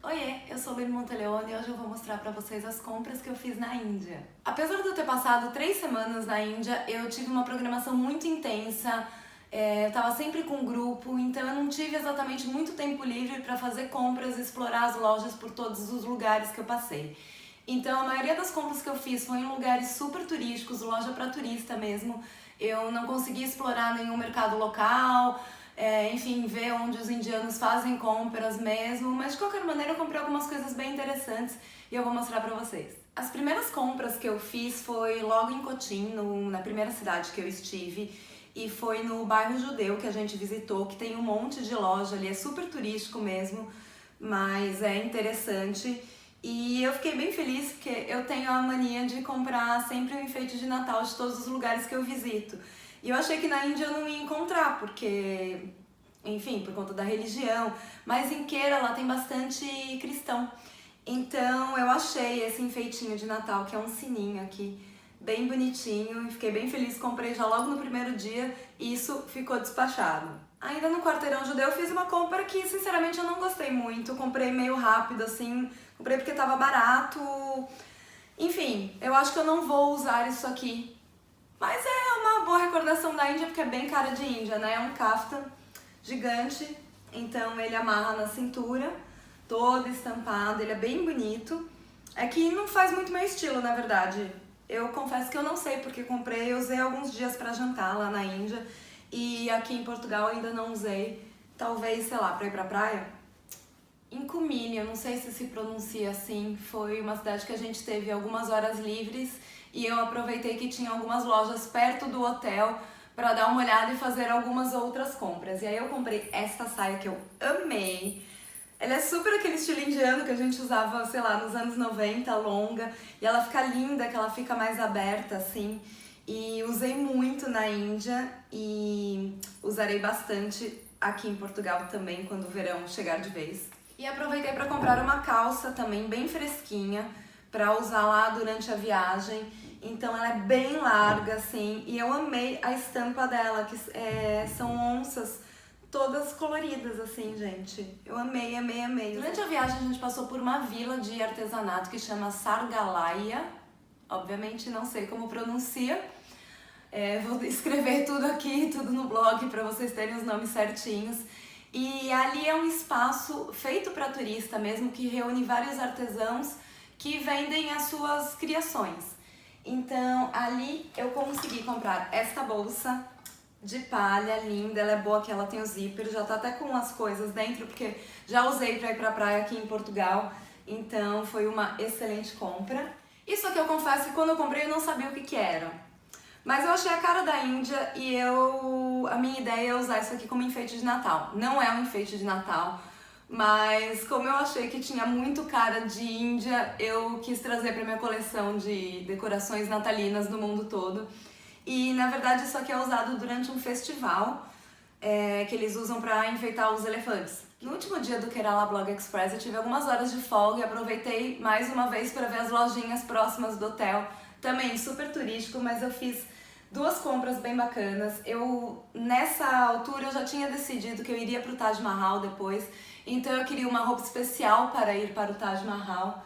Oiê, eu sou Lili Monteleone e hoje eu vou mostrar pra vocês as compras que eu fiz na Índia. Apesar de eu ter passado 3 semanas na Índia, eu tive uma programação muito intensa, eu tava sempre com um grupo, então eu não tive exatamente muito tempo livre para fazer compras e explorar as lojas por todos os lugares que eu passei. Então a maioria das compras que eu fiz foi em lugares super turísticos, loja para turista mesmo. Eu não consegui explorar nenhum mercado local, enfim, ver onde os indianos fazem compras mesmo, mas de qualquer maneira eu comprei algumas coisas bem interessantes e eu vou mostrar pra vocês. As primeiras compras que eu fiz foi logo em Cochin, na primeira cidade que eu estive, e foi no bairro judeu que a gente visitou, que tem um monte de loja ali, é super turístico mesmo, mas é interessante. E eu fiquei bem feliz porque eu tenho a mania de comprar sempre um enfeite de Natal de todos os lugares que eu visito. E eu achei que na Índia eu não ia encontrar, porque, enfim, por conta da religião, mas em Kerala lá tem bastante cristão. Então eu achei esse enfeitinho de Natal, que é um sininho aqui, bem bonitinho, e fiquei bem feliz, comprei já logo no primeiro dia e isso ficou despachado. Ainda no quarteirão judeu eu fiz uma compra que sinceramente eu não gostei muito, comprei meio rápido assim, comprei porque tava barato. Enfim, eu acho que eu não vou usar isso aqui. Mas é uma boa recordação da Índia porque é bem cara de Índia, né? É um kaftan gigante, então ele amarra na cintura, todo estampado, ele é bem bonito. É que não faz muito meu estilo, na verdade. Eu confesso que eu não sei porque comprei, eu usei alguns dias pra jantar lá na Índia e aqui em Portugal ainda não usei. Talvez, sei lá, pra ir pra praia. Em Comilha, eu não sei se pronuncia assim, foi uma cidade que a gente teve algumas horas livres e eu aproveitei que tinha algumas lojas perto do hotel para dar uma olhada e fazer algumas outras compras. E aí eu comprei esta saia que eu amei. Ela é super aquele estilo indiano que a gente usava, sei lá, nos anos 90, longa, e ela fica linda, que ela fica mais aberta assim. E usei muito na Índia e usarei bastante aqui em Portugal também quando o verão chegar de vez. E aproveitei para comprar uma calça também bem fresquinha para usar lá durante a viagem. Então ela é bem larga assim e eu amei a estampa dela, que são onças todas coloridas assim, gente. Eu amei, amei, amei. Durante a viagem a gente passou por uma vila de artesanato que chama Sargalaya. Obviamente não sei como pronuncia. Vou escrever tudo aqui, tudo no blog para vocês terem os nomes certinhos. E ali é um espaço feito para turista mesmo, que reúne vários artesãos que vendem as suas criações. Então ali eu consegui comprar esta bolsa de palha linda, ela é boa que ela tem o zíper, já tá até com as coisas dentro, porque já usei para ir pra praia aqui em Portugal, então foi uma excelente compra. Isso aqui eu confesso que quando eu comprei eu não sabia o que era. Mas eu achei a cara da Índia e a minha ideia é usar isso aqui como enfeite de Natal. Não é um enfeite de Natal, mas como eu achei que tinha muito cara de Índia, eu quis trazer para minha coleção de decorações natalinas do mundo todo. E na verdade isso aqui é usado durante um festival que eles usam para enfeitar os elefantes. No último dia do Kerala Blog Express eu tive algumas horas de folga e aproveitei mais uma vez para ver as lojinhas próximas do hotel. Também super turístico, mas eu fiz duas compras bem bacanas. Nessa altura eu já tinha decidido que eu iria para o Taj Mahal depois, então eu queria uma roupa especial para ir para o Taj Mahal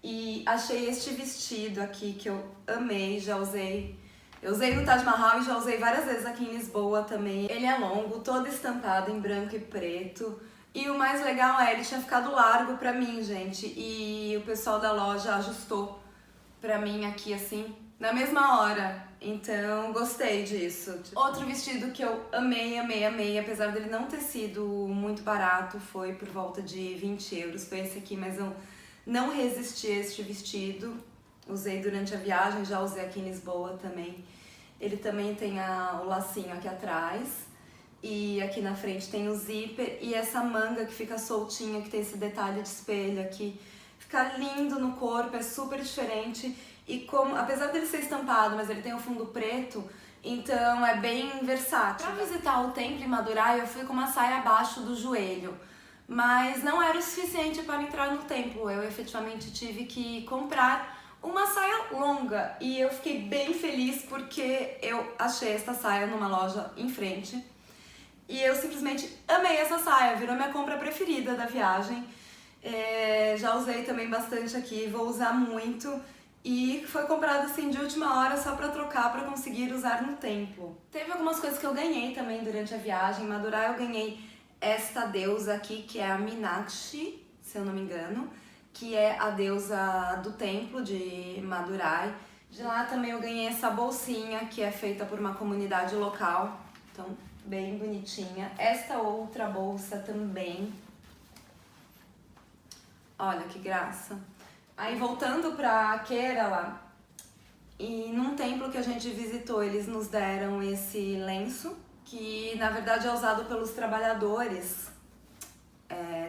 e achei este vestido aqui que eu amei, já usei. Eu usei no Taj Mahal e já usei várias vezes aqui em Lisboa também. Ele é longo, todo estampado em branco e preto. E o mais legal ele tinha ficado largo pra mim, gente. E o pessoal da loja ajustou pra mim aqui assim, na mesma hora. Então, gostei disso. Outro vestido que eu amei, amei, amei, apesar dele não ter sido muito barato, foi por volta de 20 euros. Foi esse aqui, mas eu não resisti a este vestido. Usei durante a viagem, já usei aqui em Lisboa também. Ele também tem o lacinho aqui atrás e aqui na frente tem o zíper e essa manga que fica soltinha, que tem esse detalhe de espelho aqui. Fica lindo no corpo, é super diferente e apesar dele ser estampado, mas ele tem o fundo preto, então é bem versátil. Para visitar o templo em Madurai eu fui com uma saia abaixo do joelho, mas não era o suficiente para entrar no templo, eu efetivamente tive que comprar uma saia longa e eu fiquei bem feliz porque eu achei esta saia numa loja em frente e eu simplesmente amei essa saia, virou minha compra preferida da viagem. Já usei também bastante aqui, vou usar muito. E foi comprado assim de última hora só pra trocar, pra conseguir usar no templo. Teve algumas coisas que eu ganhei também durante a viagem. Em Madurai eu ganhei esta deusa aqui, que é a Meenakshi, se eu não me engano, que é a deusa do templo de Madurai. De lá também eu ganhei essa bolsinha, que é feita por uma comunidade local, então bem bonitinha. Esta outra bolsa também, olha que graça. Aí voltando pra Kerala, e num templo que a gente visitou, eles nos deram esse lenço, que na verdade é usado pelos trabalhadores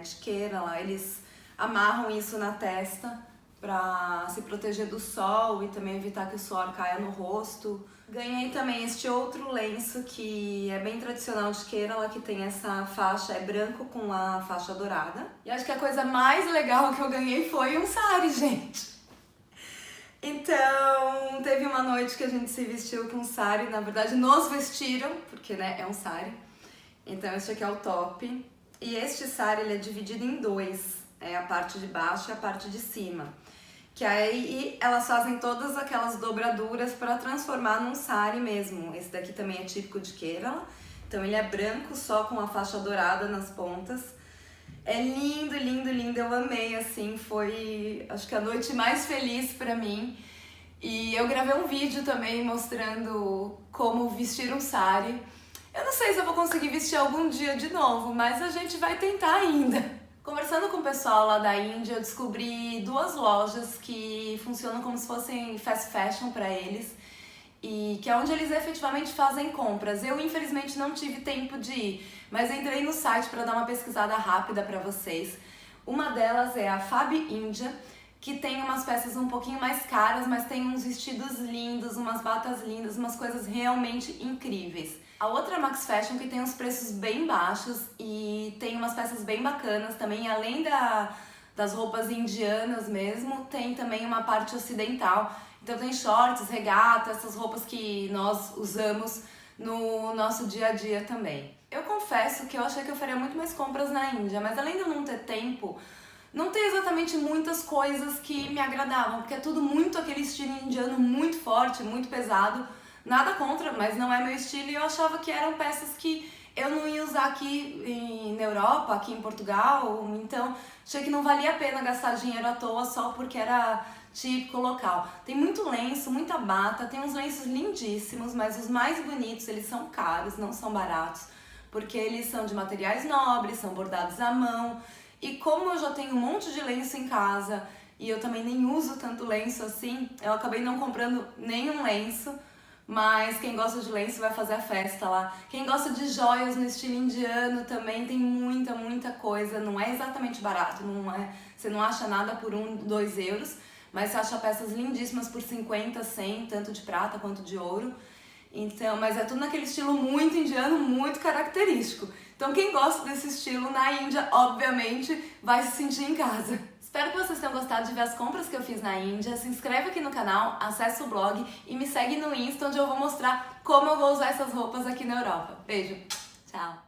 de Kerala. Eles amarram isso na testa para se proteger do sol e também evitar que o suor caia no rosto. Ganhei também este outro lenço que é bem tradicional de Kerala, que tem essa faixa, é branco com a faixa dourada. E acho que a coisa mais legal que eu ganhei foi um sari, gente. Então, teve uma noite que a gente se vestiu com sari, na verdade nos vestiram, porque né, é um sari. Então este aqui é o top. E este sari ele é dividido em dois, é a parte de baixo e a parte de cima. Que aí elas fazem todas aquelas dobraduras para transformar num sari mesmo. Esse daqui também é típico de Kerala. Então ele é branco só com a faixa dourada nas pontas. É lindo, lindo, lindo. Eu amei, assim, foi acho que a noite mais feliz pra mim. E eu gravei um vídeo também mostrando como vestir um sari. Eu não sei se eu vou conseguir vestir algum dia de novo, mas a gente vai tentar ainda. Conversando com o pessoal lá da Índia, eu descobri duas lojas que funcionam como se fossem fast fashion para eles e que é onde eles efetivamente fazem compras. Eu infelizmente não tive tempo de ir, mas entrei no site para dar uma pesquisada rápida para vocês. Uma delas é a Fab India, que tem umas peças um pouquinho mais caras, mas tem uns vestidos lindos, umas batas lindas, umas coisas realmente incríveis. A outra é a Max Fashion, que tem uns preços bem baixos e tem umas peças bem bacanas também, além das roupas indianas mesmo, tem também uma parte ocidental. Então tem shorts, regata, essas roupas que nós usamos no nosso dia a dia também. Eu confesso que eu achei que eu faria muito mais compras na Índia, mas além de eu não ter tempo, não tem exatamente muitas coisas que me agradavam, porque é tudo muito aquele estilo indiano muito forte, muito pesado. Nada contra, mas não é meu estilo e eu achava que eram peças que eu não ia usar aqui na Europa, aqui em Portugal, então achei que não valia a pena gastar dinheiro à toa só porque era típico local. Tem muito lenço, muita bata, tem uns lenços lindíssimos, mas os mais bonitos eles são caros, não são baratos, porque eles são de materiais nobres, são bordados à mão. E como eu já tenho um monte de lenço em casa e eu também nem uso tanto lenço assim, eu acabei não comprando nenhum lenço, mas quem gosta de lenço vai fazer a festa lá. Quem gosta de joias no estilo indiano também tem muita, muita coisa, não é exatamente barato, você não acha nada por 1, 2 euros, mas você acha peças lindíssimas por 50, 100, tanto de prata quanto de ouro. Então, mas é tudo naquele estilo muito indiano, muito característico. Então quem gosta desse estilo na Índia, obviamente, vai se sentir em casa. Espero que vocês tenham gostado de ver as compras que eu fiz na Índia. Se inscreve aqui no canal, acessa o blog e me segue no Insta, onde eu vou mostrar como eu vou usar essas roupas aqui na Europa. Beijo, tchau!